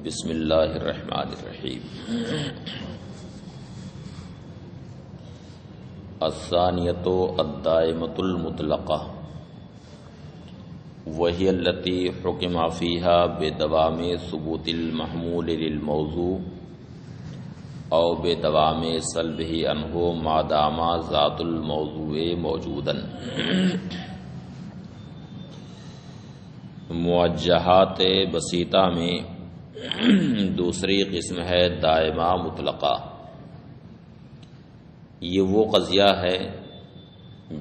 بسم اللہ الرحمن الرحیم۔ الثانیۃ الدائمۃ المطلقہ وہی التی حکم فیہا بدوام ثبوت المحمول للموضوع او بدوام سلبہ عنہ ما دام ذات الموضوع موجودا۔ موجہات بسیطہ میں دوسری قسم ہے دائمہ مطلقہ۔ یہ وہ قضیہ ہے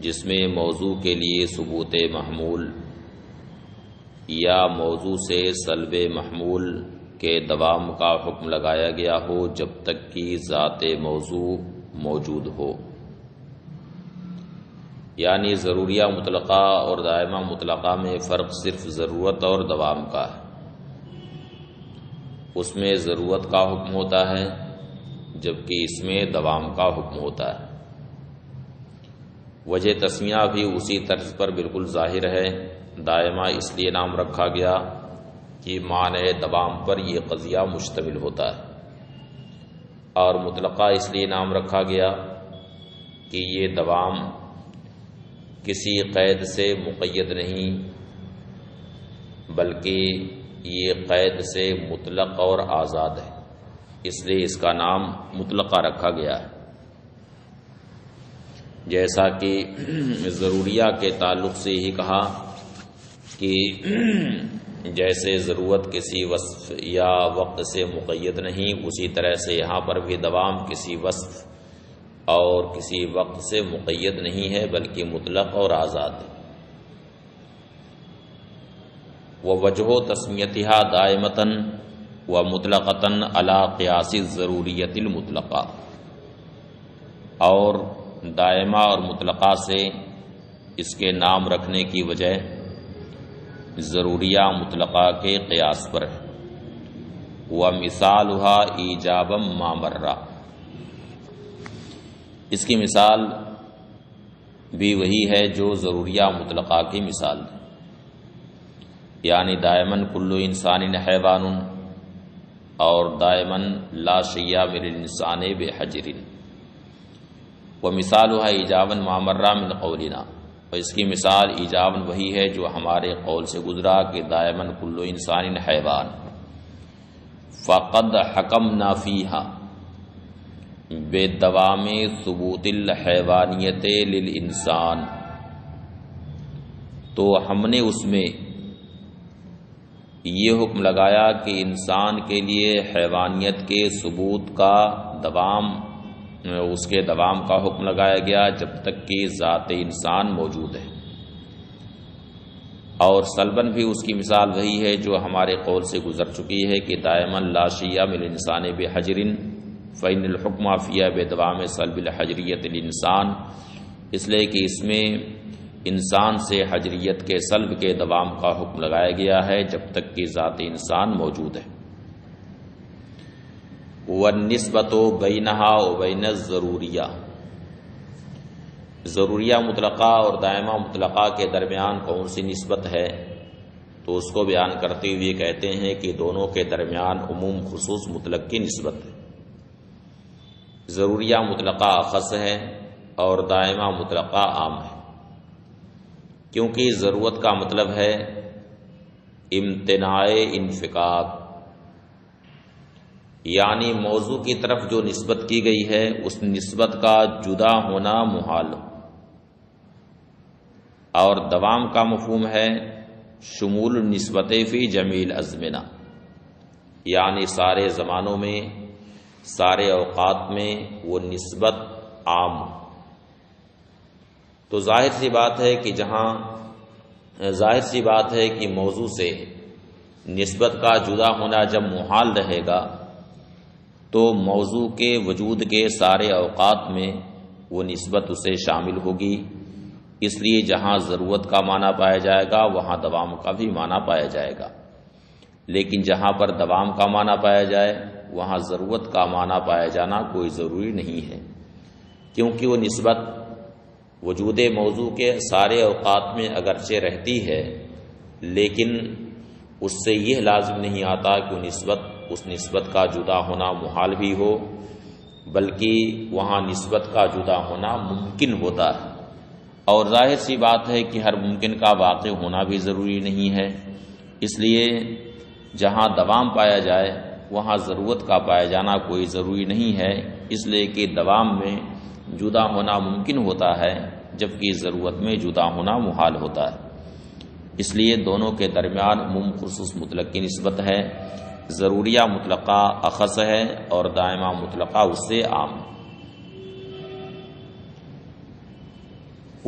جس میں موضوع کے لیے ثبوت محمول یا موضوع سے سلب محمول کے دوام کا حکم لگایا گیا ہو جب تک کہ ذات موضوع موجود ہو۔ یعنی ضروریہ مطلقہ اور دائمہ مطلقہ میں فرق صرف ضرورت اور دوام کا ہے۔ اس میں ضرورت کا حکم ہوتا ہے جبکہ اس میں دوام کا حکم ہوتا ہے۔ وجہ تسمیہ بھی اسی طرز پر بالکل ظاہر ہے۔ دائمہ اس لیے نام رکھا گیا کہ معنی دوام پر یہ قضیہ مشتمل ہوتا ہے، اور مطلقہ اس لیے نام رکھا گیا کہ یہ دوام کسی قید سے مقید نہیں بلکہ یہ قید سے مطلق اور آزاد ہے، اس لیے اس کا نام مطلقہ رکھا گیا ہے۔ جیسا کہ ضروریہ کے تعلق سے ہی کہا کہ جیسے ضرورت کسی وصف یا وقت سے مقید نہیں، اسی طرح سے یہاں پر بھی دوام کسی وصف اور کسی وقت سے مقید نہیں ہے بلکہ مطلق اور آزاد ہے۔ ووجہ تسمیتھا دائمتاً ومطلقتاً علی قیاس الضروریۃ المطلقہ، اور دائمہ اور مطلقہ سے اس کے نام رکھنے کی وجہ ضروریہ مطلقہ کے قیاس پر ہے۔ ومثالها ایجابا ما مر، اس کی مثال بھی وہی ہے جو ضروریہ مطلقہ کی مثال ہے۔ یعنی دائماً کل انسان حیوان، اور دائماً لا شیء من الانسان بحجر۔ ومثالها ایجابا ما مر من قولنا، اور اس کی مثال ایجاباً وہی ہے جو ہمارے قول سے گزرا کہ دائماً کل انسان حیوان۔ فقد حکمنا فیہا بدوام ثبوت الحیوانیت للانسان، تو ہم نے اس میں یہ حکم لگایا کہ انسان کے لیے حیوانیت کے ثبوت کا دوام، اس کے دوام کا حکم لگایا گیا جب تک کہ ذات انسان موجود ہے۔ اور سلباً بھی اس کی مثال وہی ہے جو ہمارے قول سے گزر چکی ہے کہ دائماً لا شیء من الانسان بحجر فإن الحکم فیہا بدوام سلب الحجریت الانسان، اس لیے کہ اس میں انسان سے حجریت کے سلب کے دوام کا حکم لگایا گیا ہے جب تک کہ ذات انسان موجود ہے۔ والنسبۃ بینہا وبین الضروریہ، ضروریہ مطلقہ اور دائمہ مطلقہ کے درمیان کون سی نسبت ہے، تو اس کو بیان کرتے ہوئے کہتے ہیں کہ دونوں کے درمیان عموم خصوص مطلق کی نسبت ہے۔ ضروریہ مطلقہ اخص ہے اور دائمہ مطلقہ عام ہے، کیونکہ ضرورت کا مطلب ہے امتناع انفکاک، یعنی موضوع کی طرف جو نسبت کی گئی ہے اس نسبت کا جدا ہونا محال، اور دوام کا مفہوم ہے شمول النسبت فی جمیع الازمنہ، یعنی سارے زمانوں میں سارے اوقات میں وہ نسبت عام۔ تو ظاہر سی بات ہے کہ موضوع سے نسبت کا جدا ہونا جب محال رہے گا تو موضوع کے وجود کے سارے اوقات میں وہ نسبت اسے شامل ہوگی، اس لیے جہاں ضرورت کا معنی پایا جائے گا وہاں دوام کا بھی معنی پایا جائے گا، لیکن جہاں پر دوام کا معنی پایا جائے وہاں ضرورت کا معنی پایا جانا کوئی ضروری نہیں ہے، کیونکہ وہ نسبت وجود موضوع کے سارے اوقات میں اگرچہ رہتی ہے، لیکن اس سے یہ لازم نہیں آتا کہ اس نسبت کا جدا ہونا محال بھی ہو، بلکہ وہاں نسبت کا جدا ہونا ممکن ہوتا ہے۔ اور ظاہر سی بات ہے کہ ہر ممکن کا واقع ہونا بھی ضروری نہیں ہے، اس لیے جہاں دوام پایا جائے وہاں ضرورت کا پایا جانا کوئی ضروری نہیں ہے، اس لیے کہ دوام میں جدا ہونا ممکن ہوتا ہے جبکہ ضرورت میں جدا ہونا محال ہوتا ہے۔ اس لیے دونوں کے درمیان عموم خصوص مطلق کی نسبت ہے، ضروریہ مطلقہ اخص ہے اور دائمہ مطلقہ اس سے عام۔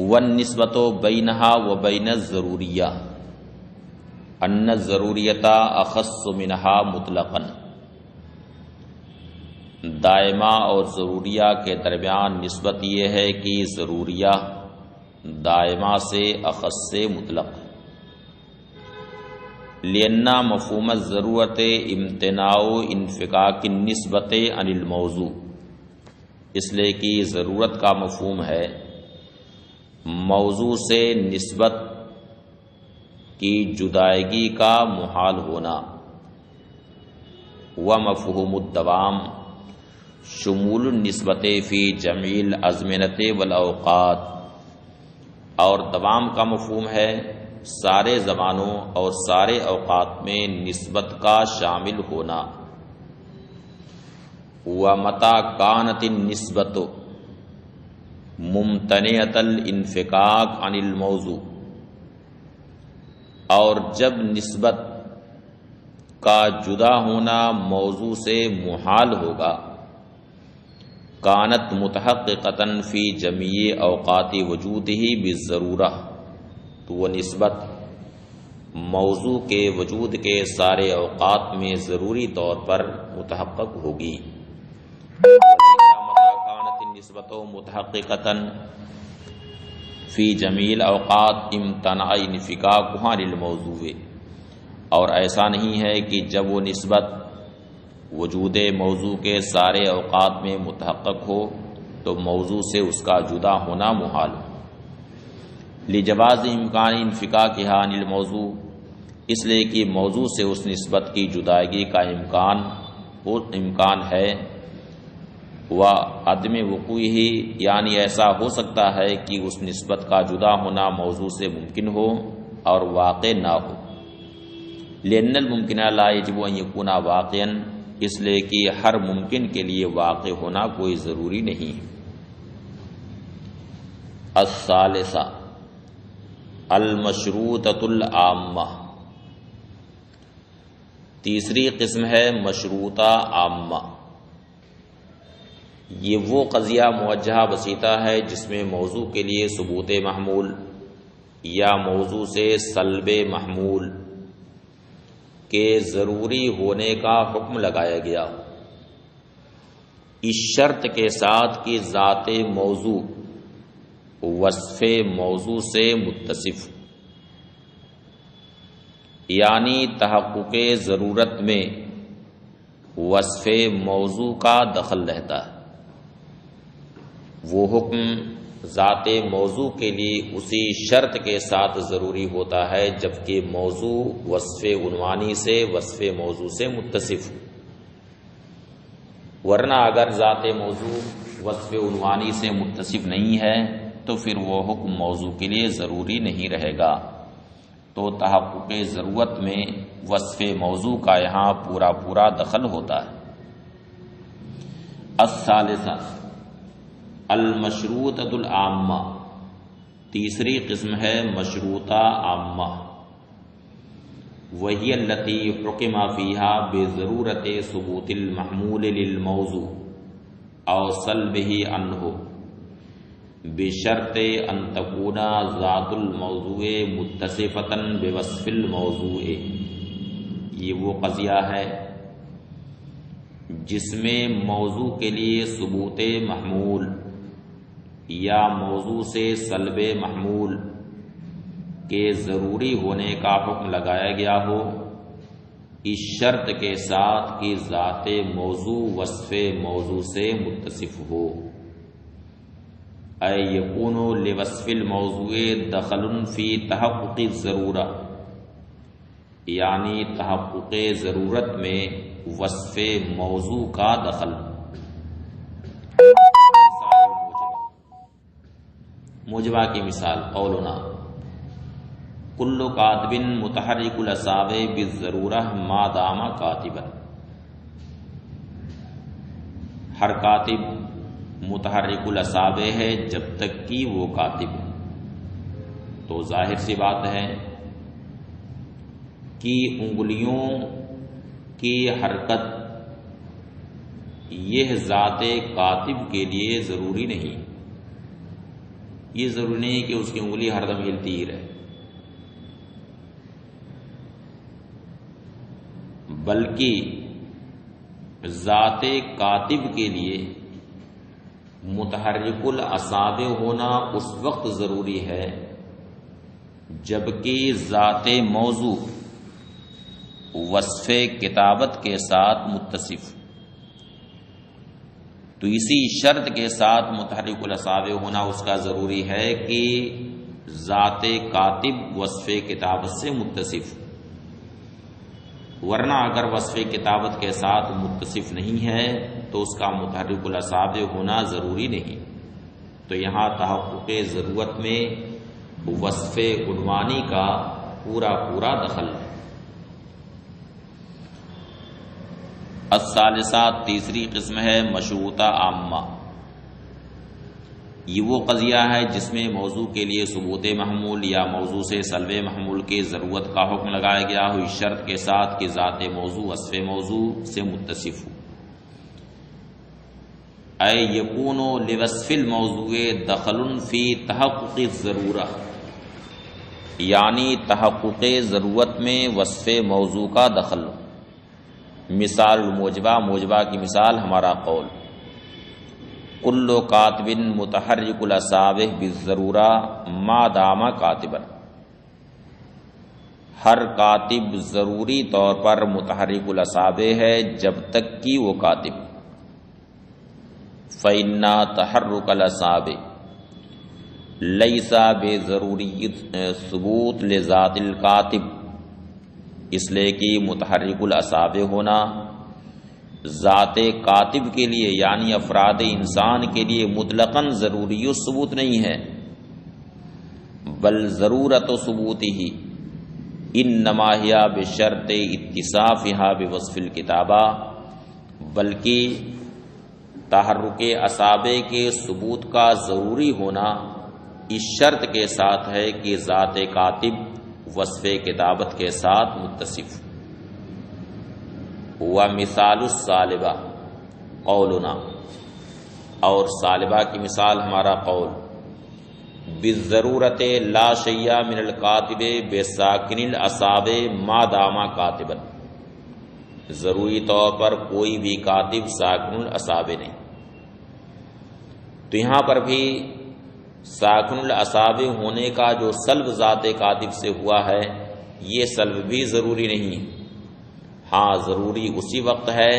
والنسبۃ بینہا و بین الضروریہ ان الضروریۃ اخص منہا مطلقاً، دائمہ اور ضروریہ کے درمیان نسبت یہ ہے کہ ضروریہ دائمہ سے اخص سے مطلق ہے۔ لأن مفہوم الضرورت امتناع انفکاک النسبت عن الموضوع، اس لیے کہ ضرورت کا مفہوم ہے موضوع سے نسبت کی جدائیگی کا محال ہونا۔ ومفہوم الدوام شمول النسبت فی جمیع الازمنۃ والاوقات، اور دوام کا مفہوم ہے سارے زمانوں اور سارے اوقات میں نسبت کا شامل ہونا۔ ومتى كانت النسبۃ ممتنعۃ الانفکاک عن الموضوع، اور جب نسبت کا جدا ہونا موضوع سے محال ہوگا، کانت متحققۃ فی جمیع اوقات وجودہ بالضرورہ، تو وہ نسبت موضوع کے وجود کے سارے اوقات میں ضروری طور پر متحقق ہوگی۔ متى كانت النسبة متحققة فی جمیع الاوقات امتنع انفکاکها للموضوع، اور ایسا نہیں ہے کہ جب وہ نسبت وجود موضوع کے سارے اوقات میں متحقق ہو تو موضوع سے اس کا جدا ہونا محال ہو۔ لجواز امکان انفکاکها عن الموضوع، اس لیے کہ موضوع سے اس نسبت کی جدائیگی کا امکان ہے، وعدم وقوعہ، یعنی ایسا ہو سکتا ہے کہ اس نسبت کا جدا ہونا موضوع سے ممکن ہو اور واقع نہ ہو۔ لأن الممکن لا یجب ان یکون واقعا، اس لیے کہ ہر ممکن کے لیے واقع ہونا کوئی ضروری نہیں ہے۔ الثالثہ المشروطۃ العامہ، تیسری قسم ہے مشروطہ عامہ۔ یہ وہ قضیہ موجہہ بسیطہ ہے جس میں موضوع کے لیے ثبوت محمول یا موضوع سے سلب محمول کے ضروری ہونے کا حکم لگایا گیا، اس شرط کے ساتھ کہ ذات موضوع وصف موضوع سے متصف، یعنی تحقق ضرورت میں وصف موضوع کا دخل رہتا ہے۔ وہ حکم ذات موضوع کے لیے اسی شرط کے ساتھ ضروری ہوتا ہے جبکہ موضوع وصف عنوانی سے وصف موضوع سے متصف، ورنہ اگر ذات موضوع وصف عنوانی سے متصف نہیں ہے تو پھر وہ حکم موضوع کے لیے ضروری نہیں رہے گا۔ تو تحقق ضرورت میں وصف موضوع کا یہاں پورا دخل ہوتا ہے۔ الثالثہ المشروطۃ العامہ، تیسری قسم ہے مشروطہ عامہ، وہی التی حکم فیہا بضرورت ثبوت المحمول للموضوع او سلبہ عنہ بشرط ان تکون ذات الموضوع متصفۃ بوصف الموضوع۔ یہ وہ قضیہ ہے جس میں موضوع کے لیے ثبوت محمول یا موضوع سے سلب محمول کے ضروری ہونے کا حکم لگایا گیا ہو، اس شرط کے ساتھ کہ ذات موضوع وصف موضوع سے متصف ہو۔ اے یکون لوصف الموضوع دخل فی تحقق الضرورہ، یعنی تحقق ضرورت میں وصف موضوع کا دخل۔ موجبہ کی مثال قولنا کل کاتب متحرک الاصابع بالضرورہ ما دام کاتبا، ہر کاتب متحرک الاصابع ہے جب تک کہ وہ کاتب ہے۔ تو ظاہر سی بات ہے کہ انگلیوں کی حرکت یہ ذات کاتب کے لیے ضروری نہیں، یہ ضروری نہیں کہ اس کی انگلی ہر دم ہلتی ہی رہے، بلکہ ذات کاتب کے لیے متحرک الاصابع ہونا اس وقت ضروری ہے جبکہ ذات موضوع وصف کتابت کے ساتھ متصف، تو اسی شرط کے ساتھ متحرک الاصابع ہونا اس کا ضروری ہے کہ ذات کاتب وصف کتابت سے متصف، ورنہ اگر وصف کتابت کے ساتھ متصف نہیں ہے تو اس کا متحرک الاصابع ہونا ضروری نہیں۔ تو یہاں تحقق ضرورت میں وصف عنوانی کا پورا دخل ہے۔ الثالثہ، تیسری قسم ہے مشروطہ عامہ۔ یہ وہ قضیہ ہے جس میں موضوع کے لیے ثبوت محمول یا موضوع سے سلب محمول کی ضرورت کا حکم لگایا گیا ہو، اس شرط کے ساتھ کہ ذات موضوع وصف موضوع سے متصف ہو۔ اے یکون لوصف الموضوع دخل فی تحقق الضرورہ، یعنی تحقق ضرورت میں وصف موضوع کا دخل۔ مثال الموجبہ، موجبہ کی مثال ہمارا قول کل کاتب متحرک الاصابع بالضرورہ ما دام کاتبا، ہر کاتب ضروری طور پر متحرک الاصابع ہے جب تک کہ وہ کاتب۔ فإن تحرک الاصابع لیس بضروری ثبوت لذات الکاتب، اس لیے کہ متحرک الاصابع ہونا ذات کاتب کے لیے یعنی افراد انسان کے لیے مطلقاً ضروری ثبوت نہیں ہے، بل ضرورت ثبوتہ انما ہی بشرط اتصافھا بوصف الکتابہ، بلکہ تحرک اصابع کے ثبوت کا ضروری ہونا اس شرط کے ساتھ ہے کہ ذات کاتب وصف کتابت کے ساتھ متصف۔ ومثال السالبہ قولنا، اور سالبہ کی مثال ہمارا قول بالضرورت لا شیء من الکاتب بساکن الاصابع ما دام کاتبا، ضروری طور پر کوئی بھی کاتب ساکن الاصابع نہیں۔ تو یہاں پر بھی ساکن الاصابع ہونے کا جو سلب ذات کاتب سے ہوا ہے یہ سلب بھی ضروری نہیں، ہاں ضروری اسی وقت ہے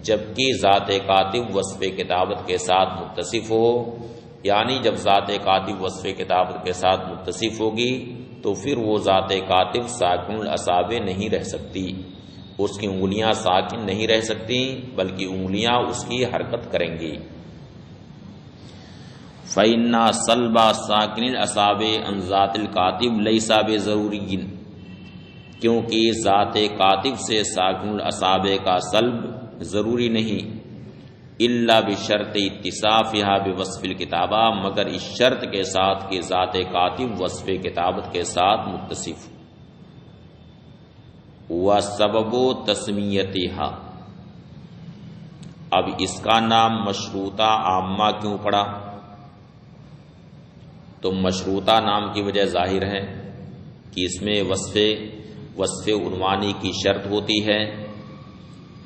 جبکہ ذات کاتب وصف کتابت کے ساتھ متصف ہو، یعنی جب ذات کاتب وصف کتابت کے ساتھ متصف ہوگی تو پھر وہ ذات کاتب ساکن الاصابع نہیں رہ سکتی، اس کی انگلیاں ساکن نہیں رہ سکتی بلکہ انگلیاں اس کی حرکت کریں گی۔ فإن سلب ساکن الاصابع عن ذات الکاتب لیس بضروری، کیونکہ ذات کاتب سے ساکن الاصابع کا سلب ضروری نہیں، الا بشرط اتصافھا بوصف الکتابہ، مگر اس شرط کے ساتھ کہ ذات کاتب وصف کتابت کے ساتھ متصف۔ وسبب تسمیتھا، اب اس کا نام مشروطہ عامہ کیوں پڑا؟ تو مشروطہ نام کی وجہ ظاہر ہے کہ اس میں وصف عنوانی کی شرط ہوتی ہے،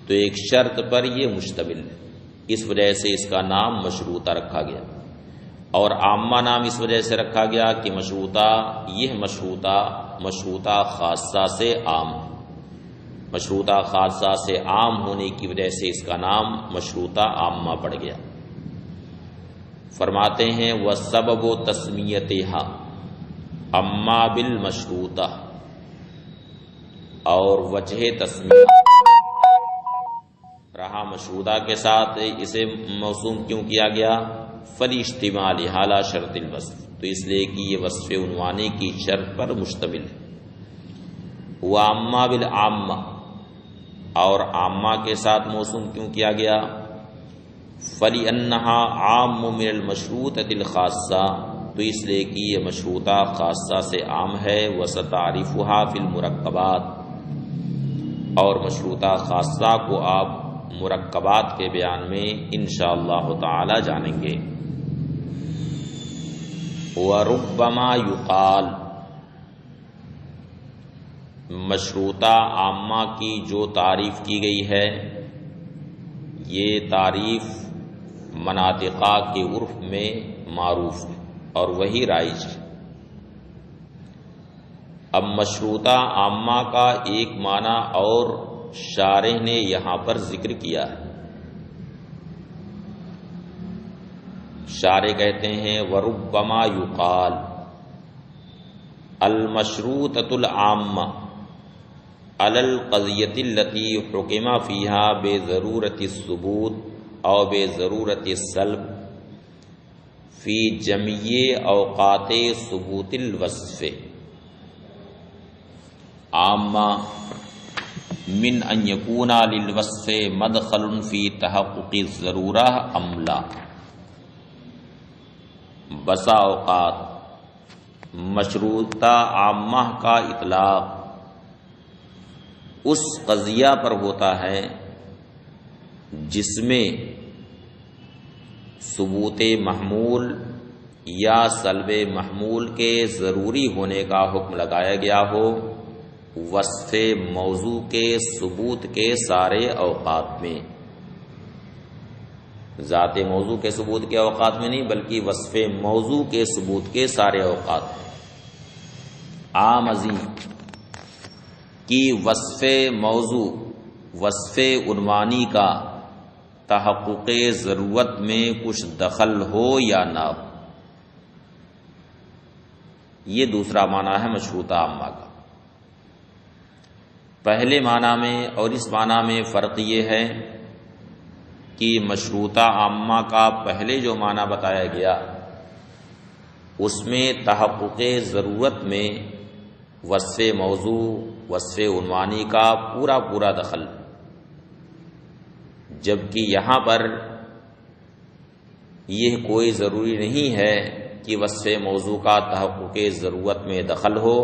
تو ایک شرط پر یہ مشتمل ہے، اس وجہ سے اس کا نام مشروطہ رکھا گیا۔ اور عامہ نام اس وجہ سے رکھا گیا کہ مشروطہ خاصہ سے عام، مشروطہ خاصہ سے عام ہونے کی وجہ سے اس کا نام مشروطہ عامہ پڑ گیا۔ فرماتے ہیں وَالسَّبَبُ تَسْمِيَتِهَا اما بالمشروطہ، اور وجہ تسمیہ رہا مشروطہ کے ساتھ اسے موسوم کیوں کیا گیا؟ فَلِاشْتِمَالِ عَلَى شرط الوصف، تو اس لیے کہ یہ وصف عنوانی کی شرط پر مشتمل ہے۔ وَأَمَّا بِالْعَامَّةِ، اور عامہ کے ساتھ موسوم کیوں کیا گیا؟ فَلِأَنَّهَا عَامٌ مِنَ الْمَشْرُوطَةِ الْخَاصَّةِ، تو اس لیے کہ یہ مشروطہ خاصہ سے عام ہے۔ وَسَتَعْرِفُهَا فِي الْمُرَكَّبَاتِ، اور مشروطہ خاصہ کو آپ مرکبات کے بیان میں انشاءاللہ تعالی جانیں گے۔ وَرُبَّمَا يُقَالُ، مشروطہ عامہ کی جو تعریف کی گئی ہے، یہ تعریف مناطقہ کے عرف میں معروف ہے اور وہی رائج ہے۔ اب مشروطہ عامہ کا ایک معنی اور شارح نے یہاں پر ذکر کیا ہے۔ شارح کہتے ہیں وَرُبَّمَا يُقَالُ الْمَشْرُوطَةُ الْعَامَّةُ عَلَى الْقَضِيَّةِ الَّتِي حُكِمَ فِيهَا بِضَرُورَةِ الثُّبُوتِ أو بِضَرُورَةِ السَّلْبِ فِي جَمِيعِ أَوْقَاتِ ثُبُوتِ الْوَصْفِ عَامَّةً من ان یکون للوصف مدخل فی تحقق الضرورہ ام لا۔ بسا اوقات مشروطہ عامہ کا اطلاق اس قضیہ پر ہوتا ہے جس میں ثبوت محمول یا سلب محمول کے ضروری ہونے کا حکم لگایا گیا ہو وصف موضوع کے ثبوت کے سارے اوقات میں، ذات موضوع کے ثبوت کے اوقات میں نہیں بلکہ وصف موضوع کے ثبوت کے سارے اوقات میں۔ عام عظیم کی وصف موضوع وصف عنوانی کا تحقق ضرورت میں کچھ دخل ہو یا نہ ہو، یہ دوسرا معنی ہے مشروطہ عامہ کا۔ پہلے معنی میں اور اس معنی میں فرق یہ ہے کہ مشروطہ عامہ کا پہلے جو معنی بتایا گیا اس میں تحقق ضرورت میں وصف موضوع وصف عنوانی کا پورا دخل، جبکہ یہاں پر یہ کوئی ضروری نہیں ہے کہ وصف موضوع کا تحقق ضرورت میں دخل ہو،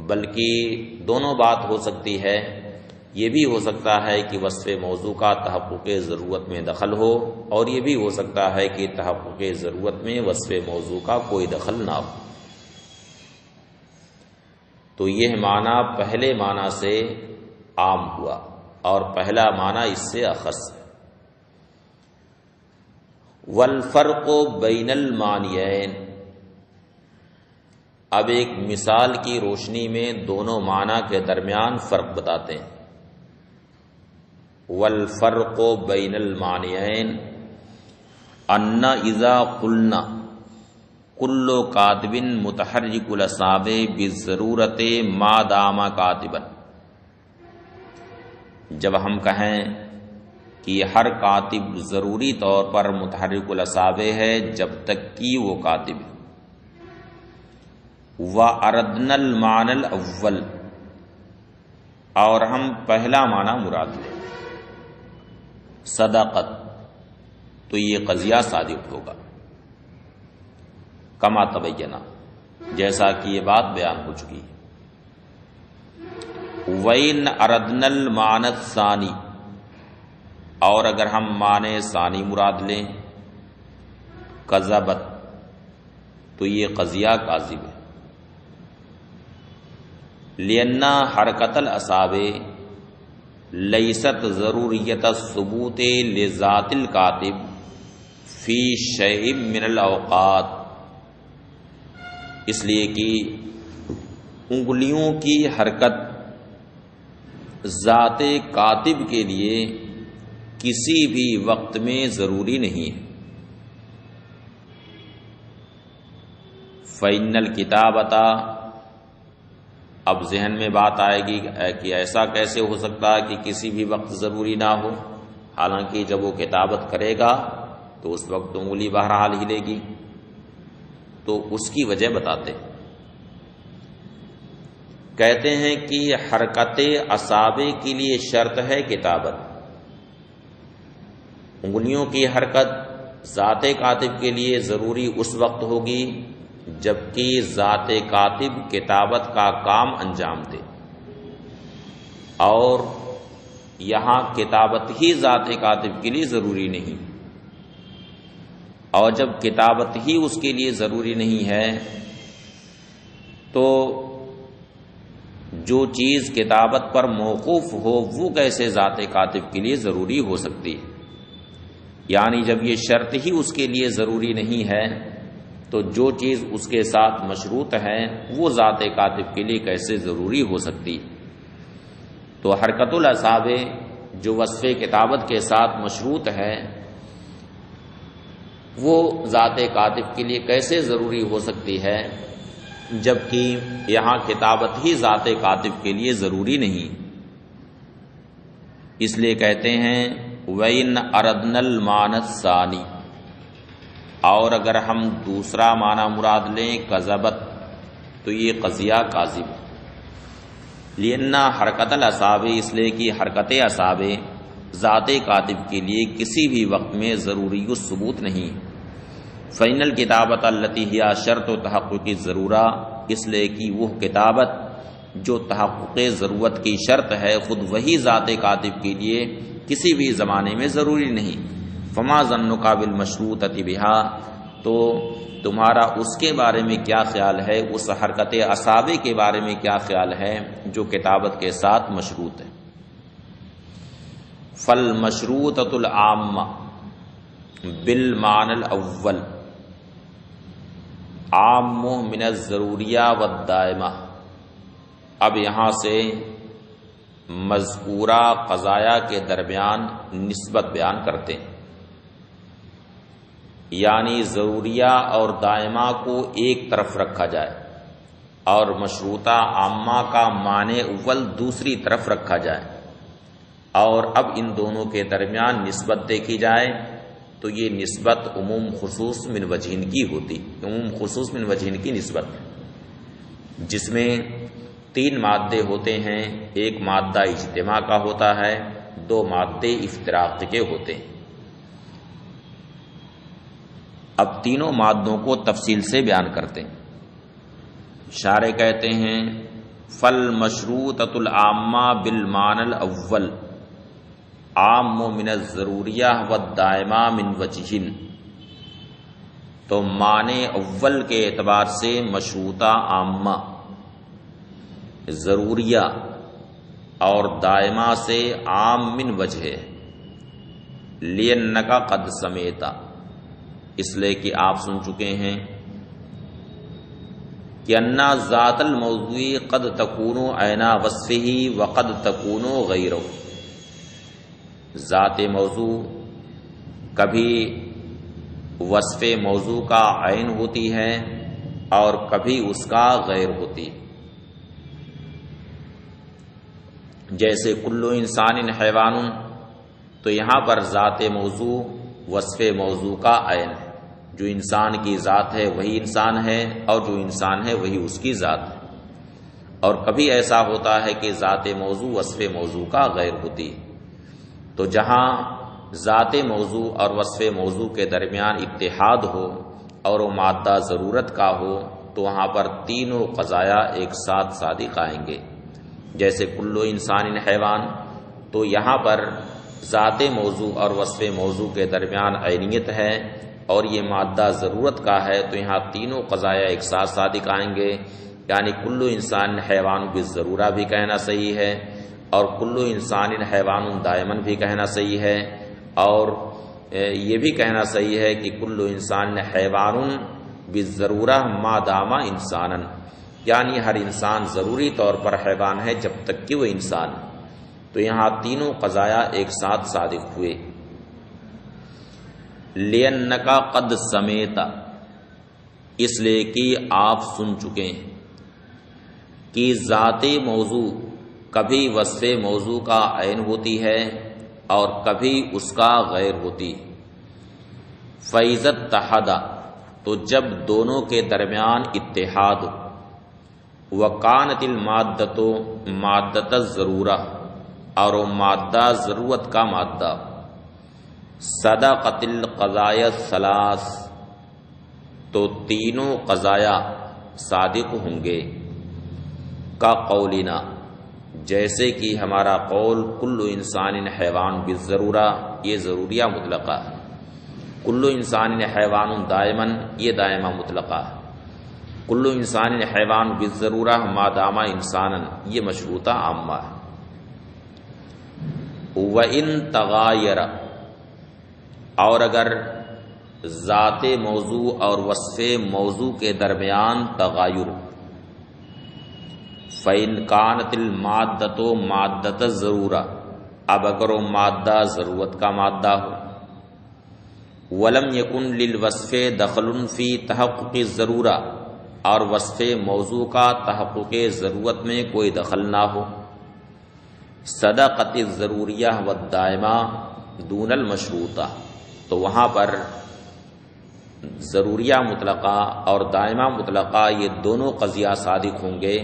بلکہ دونوں بات ہو سکتی ہے۔ یہ بھی ہو سکتا ہے کہ وصف موضوع کا تحقق ضرورت میں دخل ہو، اور یہ بھی ہو سکتا ہے کہ تحقق ضرورت میں وصف موضوع کا کوئی دخل نہ ہو۔ تو یہ معنی پہلے معنی سے عام ہوا اور پہلا معنی اس سے اخص ہے۔ والفرق بین المعنیین، اب ایک مثال کی روشنی میں دونوں معنی کے درمیان فرق بتاتے ہیں۔ والفرق بین المعنیین ان اذا قلنا کل کاتب متحرک الاصابع بالضرورت ما دام کاتبا، جب ہم کہیں کہ ہر کاتب ضروری طور پر متحرک الاصابع ہے جب تک کہ وہ کاتب ہے۔ وَأَرَدْنَا الْمَعْنَى الْأَوَّلَ، اور ہم پہلا معنی مراد لیں صداقت، تو یہ قضیہ صادق ہوگا، کما تبینہ، جیسا کہ یہ بات بیان ہو چکی ہے۔ وَإِنْ أَرَدْنَا الْمَعْنَى الثَّانِي، اور اگر ہم معنی ثانی مراد لیں کذبت، تو یہ قضیہ کاذب ہے۔ لأن حرکت الاصابع لیست ضروریت الثبوت لذات الکاتب فی شیء من الاوقات، اس لیے کہ انگلیوں کی حرکت ذات کاتب کے لیے کسی بھی وقت میں ضروری نہیں ہے۔ فَإِنَّ الْكِتَابَةَ، اب ذہن میں بات آئے گی کہ ایسا کیسے ہو سکتا ہے کہ کسی بھی وقت ضروری نہ ہو، حالانکہ جب وہ کتابت کرے گا تو اس وقت انگلی بہرحال ہلے گی. تو اس کی وجہ بتاتے کہتے ہیں کہ حرکت اصابع کے لیے شرط ہے کتابت. انگلیوں کی حرکت ذات کاتب کے لیے ضروری اس وقت ہوگی جبکہ ذات کاتب کتابت کا کام انجام دے، اور یہاں کتابت ہی ذات کاتب کے لیے ضروری نہیں. اور جب کتابت ہی اس کے لیے ضروری نہیں ہے تو جو چیز کتابت پر موقوف ہو وہ کیسے ذات کاتب کے لیے ضروری ہو سکتی ہے؟ یعنی جب یہ شرط ہی اس کے لیے ضروری نہیں ہے تو جو چیز اس کے ساتھ مشروط ہے وہ ذات کاتب کے لیے کیسے ضروری ہو سکتی؟ تو حرکت الاصابع جو وصف کتابت کے ساتھ مشروط ہے وہ ذات کاتب کے لیے کیسے ضروری ہو سکتی ہے جبکہ یہاں کتابت ہی ذات کاتب کے لیے ضروری نہیں؟ اس لیے کہتے ہیں وَإِنْ أَرَدْنَا الْمَعْنَى الثَّانِي، اور اگر ہم دوسرا معنی مراد لیں کذبت تو یہ قضیہ کاذب. لِأَنَّ حرکت الاصابع، اس لیے کہ حرکت اصابع ذات کاتب کے لیے کسی بھی وقت میں ضروری الثبوت نہیں. فَإِنَّ الْكِتَابَةَ الَّتِي هِيَ شَرْطُ تحقق الضرورہ، اس لیے کہ وہ کتابت جو تحقق ضرورت کی شرط ہے خود وہی ذات کاتب کے لیے کسی بھی زمانے میں ضروری نہیں. فما ظنک بالمشروطۃ بها، تو تمہارا اس کے بارے میں کیا خیال ہے، اس حرکت اصابع کے بارے میں کیا خیال ہے جو کتابت کے ساتھ مشروط ہے. فالمشروطۃ العامہ بالمعنى الاول عام من الضروریہ والدائمہ. اب یہاں سے مذکورہ قضایا کے درمیان نسبت بیان کرتے ہیں، یعنی ضروریہ اور دائمہ کو ایک طرف رکھا جائے اور مشروطہ عامہ کا معنی اول دوسری طرف رکھا جائے، اور اب ان دونوں کے درمیان نسبت دیکھی جائے تو یہ نسبت عموم خصوص من وجہین کی ہوتی. عموم خصوص من وجہین کی نسبت جس میں تین مادے ہوتے ہیں، ایک مادہ اجتماع کا ہوتا ہے، دو مادے افتراق کے ہوتے ہیں. اب تینوں مادوں کو تفصیل سے بیان کرتے ہیں. شارح کہتے ہیں فالمشروطۃ العامہ بالمعنى الاول عام من الضروریہ والدائمہ من وجہین. تو معنی اول کے اعتبار سے مشروطہ عامہ، ضروریہ اور دائمہ سے عام من وجہ. لِأَنَّكَ قَدْ سَمِعْتَ، اس لیے کہ آپ سن چکے ہیں کہ اَنَّ ذات الموضوع قد تکون عین وصفہ وقد تکون غیرہ. ذات موضوع کبھی وصف موضوع کا عین ہوتی ہے اور کبھی اس کا غیر ہوتی. جیسے کلو انسان حیوان، تو یہاں پر ذات موضوع وصف موضوع کا عین ہے. جو انسان کی ذات ہے وہی انسان ہے اور جو انسان ہے وہی اس کی ذات ہے. اور کبھی ایسا ہوتا ہے کہ ذات موضوع وصف موضوع کا غیر ہوتی. تو جہاں ذات موضوع اور وصف موضوع کے درمیان اتحاد ہو اور وہ مادہ ضرورت کا ہو تو وہاں پر تینوں قضایا ایک ساتھ صادق آئیں گے. جیسے کلو انسان حیوان، تو یہاں پر ذات موضوع اور وصف موضوع کے درمیان عینیت ہے اور یہ مادہ ضرورت کا ہے، تو یہاں تینوں قضایا ایک ساتھ صادق آئیں گے. یعنی کلو انسان حیوان بالضرورہ بھی کہنا صحیح ہے اور کلو انسان حیوان دائمن بھی کہنا صحیح ہے، اور یہ بھی کہنا صحیح ہے کہ کلو انسان حیوان بالضرورہ ما دام انسانا، یعنی ہر انسان ضروری طور پر حیوان ہے جب تک کہ وہ انسان. تو یہاں تینوں قضایا ایک ساتھ صادق ہوئے. لِأَنَّكَ قَدْ سَمِعْتَ، اس لیے کہ آپ سن چکے ہیں کہ ذات موضوع کبھی وصف موضوع کا عین ہوتی ہے اور کبھی اس کا غیر ہوتی ہے۔ فَإِذَا اتَّحَدَ، تو جب دونوں کے درمیان اتحاد ہو، وَكَانَتِ الْمَادَّةُ مَادَّةَ الضَّرُورَةِ، اور وہ مادہ ضرورت کا مادہ، صدقت القضایا الثلاث، تو تینوں قضایا صادق ہوں گے، کا قولنا، جیسے کہ ہمارا قول کل انسان حیوان بالضرورہ، یہ ضروریہ مطلقہ ہے، کل انسان حیوان دائماً، یہ دائمہ مطلقہ ہے، کل انسان حیوان بالضرورہ ما دام انسانا، یہ مشروطہ عامہ ہے۔ وَإِن تغایر، اور اگر ذات موضوع اور وصف موضوع کے درمیان تغایر، فَإِن كَانَتِ الْمَادَّةُ مَادَّةَ الضَّرُورَةِ، اب اگر وہ مادہ ضرورت کا مادہ ہو، وَلَمْ يَكُنْ لِلْوَصْفِ دَخْلٌ فِي تَحَقُّقِ الضَّرُورَةِ، اور وصف موضوع کا تحقق ضرورت میں کوئی دخل نہ ہو، صدقت الضروریہ والدائمہ دون المشروطہ، تو وہاں پر ضروریہ مطلقہ اور دائمہ مطلقہ یہ دونوں قضیہ صادق ہوں گے،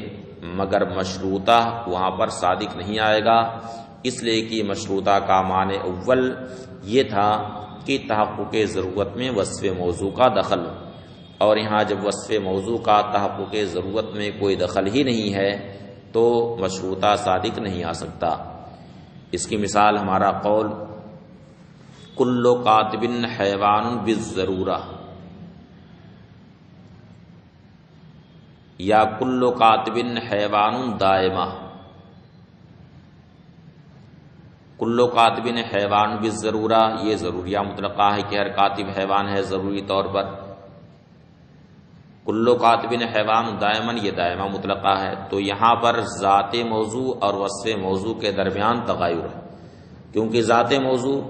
مگر مشروطہ وہاں پر صادق نہیں آئے گا، اس لیے کہ مشروطہ کا معنی اول یہ تھا کہ تحقق ضرورت میں وصف موضوع کا دخل، اور یہاں جب وصف موضوع کا تحقق ضرورت میں کوئی دخل ہی نہیں ہے تو مشروطہ صادق نہیں آ سکتا۔ اس کی مثال ہمارا قول کل کاتب حیوان بالضرورہ، یا کل کاتب حیوان دائمہ، کل کاتب حیوان بالضرورہ، یہ ضروریہ مطلقہ ہے کہ ہر کاتب حیوان ہے ضروری طور پر، کل کاتب حیوان دائماً، یہ دائمہ مطلقہ ہے، تو یہاں پر ذات موضوع اور وصف موضوع کے درمیان تغایر ہے، کیونکہ ذات موضوع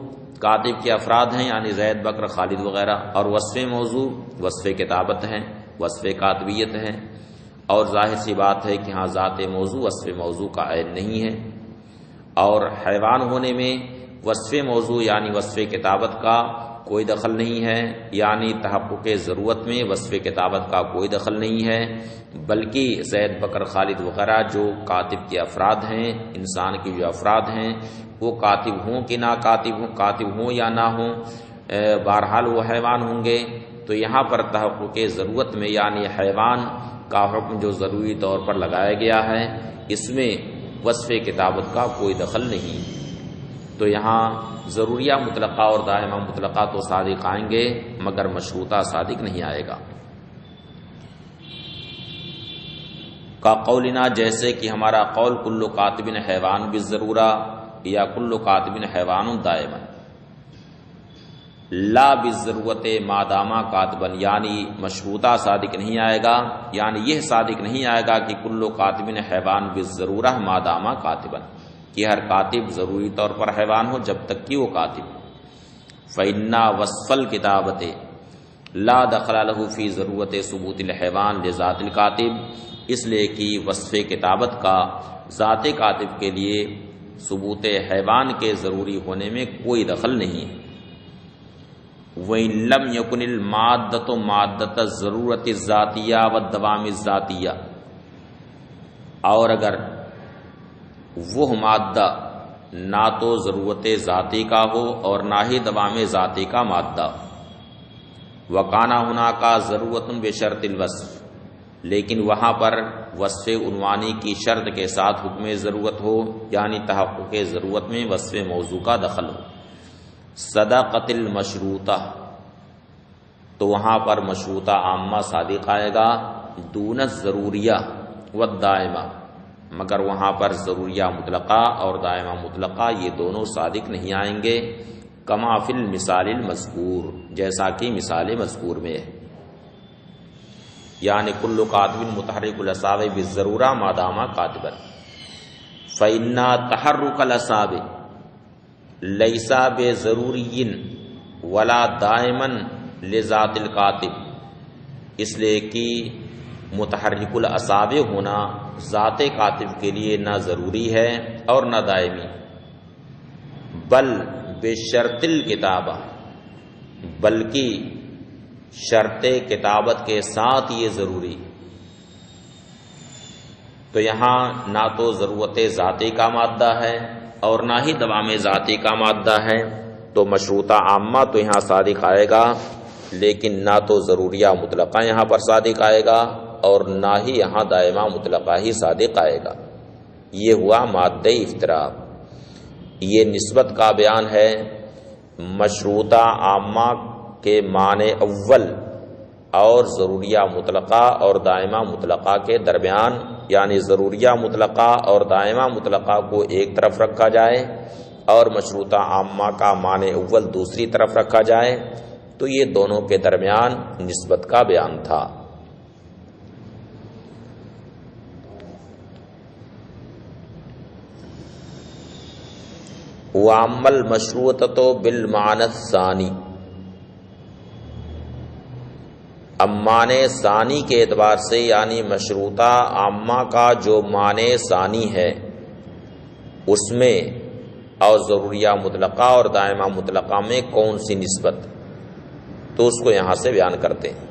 کاتب کے افراد ہیں، یعنی زید، بکر، خالد وغیرہ، اور وصف موضوع وصف کتابت ہیں، وصف کاتبیت ہیں، اور ظاہر سی بات ہے کہ ہاں ذات موضوع وصف موضوع کا عین نہیں ہے، اور حیوان ہونے میں وصف موضوع یعنی وصف کتابت کا کوئی دخل نہیں ہے، یعنی تحقق ضرورت میں وصف کتابت کا کوئی دخل نہیں ہے، بلکہ زید، بکر، خالد وغیرہ جو کاتب کے افراد ہیں، انسان کے جو افراد ہیں، وہ کاتب ہوں کہ نہ کاتب ہوں یا نہ ہوں، بہرحال وہ حیوان ہوں گے، تو یہاں پر تحقق ضرورت میں یعنی حیوان کا حکم جو ضروری طور پر لگایا گیا ہے، اس میں وصف کتابت کا کوئی دخل نہیں، تو یہاں ضروریہ مطلقہ اور دائمہ مطلقہ تو صادق آئیں گے، مگر مشروطہ صادق نہیں آئے گا۔ کا قولنا، جیسے کہ ہمارا قول کل کاتب حیوان بالضرورہ، یا کل کاتب حیوان دائما، لا بالضرورت ما دامہ کاتبن، یعنی مشروطہ صادق نہیں آئے گا، یعنی یہ صادق نہیں آئے گا کہ کل کاتب حیوان بالضرورہ ما دامہ کاتبن، کہ ہر کاتب ضروری طور پر حیوان ہو جب تک کہ وہ کاتب۔ فَإِنَّا وَصْفَ الْكِتَابَةِ لَا دَخْلَ لَهُ فِي ضَرُورَةِ ثُبُوتِ الْحَيْوَانِ لِذَاتِ الْكَاتِبِ، اس لیے کہ وصف کتابت کا ذات کاتب کے لیے ثبوت حیوان کے ضروری ہونے میں کوئی دخل نہیں ہے۔ وَإِن لَّمْ يَكُنِ الْمَادَّةُ مَادَّةَ الضَّرُورَةِ الذَّاتِيَّةِ وَالدَّوَامِ الذَّاتِيَّةِ، اور اگر وہ مادہ نہ تو ضرورت ذاتی کا ہو اور نہ ہی دوام ذاتی کا مادہ، وَكَانَ هُنَاكَ ضَرُورَةٌ بِشَرْطِ الْوَصْفِ، لیکن وہاں پر وصف عنوانی کی شرط کے ساتھ حکم ضرورت ہو، یعنی تحقق ضرورت میں وصف موضوع کا دخل ہو، صدقت المشروطہ، تو وہاں پر مشروطہ عامہ صادق آئے گا، دون الضروریہ والدائمہ، مگر وہاں پر ضروریہ مطلقہ اور دائمہ مطلقہ یہ دونوں صادق نہیں آئیں گے، کما فی المثال المذکور، جیسا کہ مثال مذکور میں ہے، یعنی کل کاتب متحرک الاصابع بالضرورہ ما دام کاتبا، فإن تحرک الاصابع لیس بضروری ولا دائما لذات الکاتب اس لیے کہ متحرک الاصابع ہونا ذات کاتب کے لیے نہ ضروری ہے اور نہ دائمی، بل بشرط الکتابہ، بلکہ شرط کتابت کے ساتھ یہ ضروری۔ تو یہاں نہ تو ضرورت ذاتی کا مادہ ہے اور نہ ہی دوام ذاتی کا مادہ ہے، تو مشروطہ عامہ تو یہاں صادق آئے گا، لیکن نہ تو ضروریہ مطلقہ یہاں پر صادق آئے گا اور نہ ہی یہاں دائمہ مطلقہ ہی صادق آئے گا۔ یہ ہوا مادہ افتراق۔ یہ نسبت کا بیان ہے مشروطہ عامہ کے معنی اول اور ضروریہ مطلقہ اور دائمہ مطلقہ کے درمیان، یعنی ضروریہ مطلقہ اور دائمہ مطلقہ کو ایک طرف رکھا جائے اور مشروطہ عامہ کا معنی اول دوسری طرف رکھا جائے، تو یہ دونوں کے درمیان نسبت کا بیان تھا۔ وَأَمَّا الْمَشْرُوطَةُ بِالْمَعْنَى الثَّانِي، اب معنی ثانی کے اعتبار سے، یعنی مشروطہ عامہ کا جو معنی ثانی ہے اس میں اور ضروریہ مطلقہ اور دائمہ مطلقہ میں کون سی نسبت، تو اس کو یہاں سے بیان کرتے ہیں۔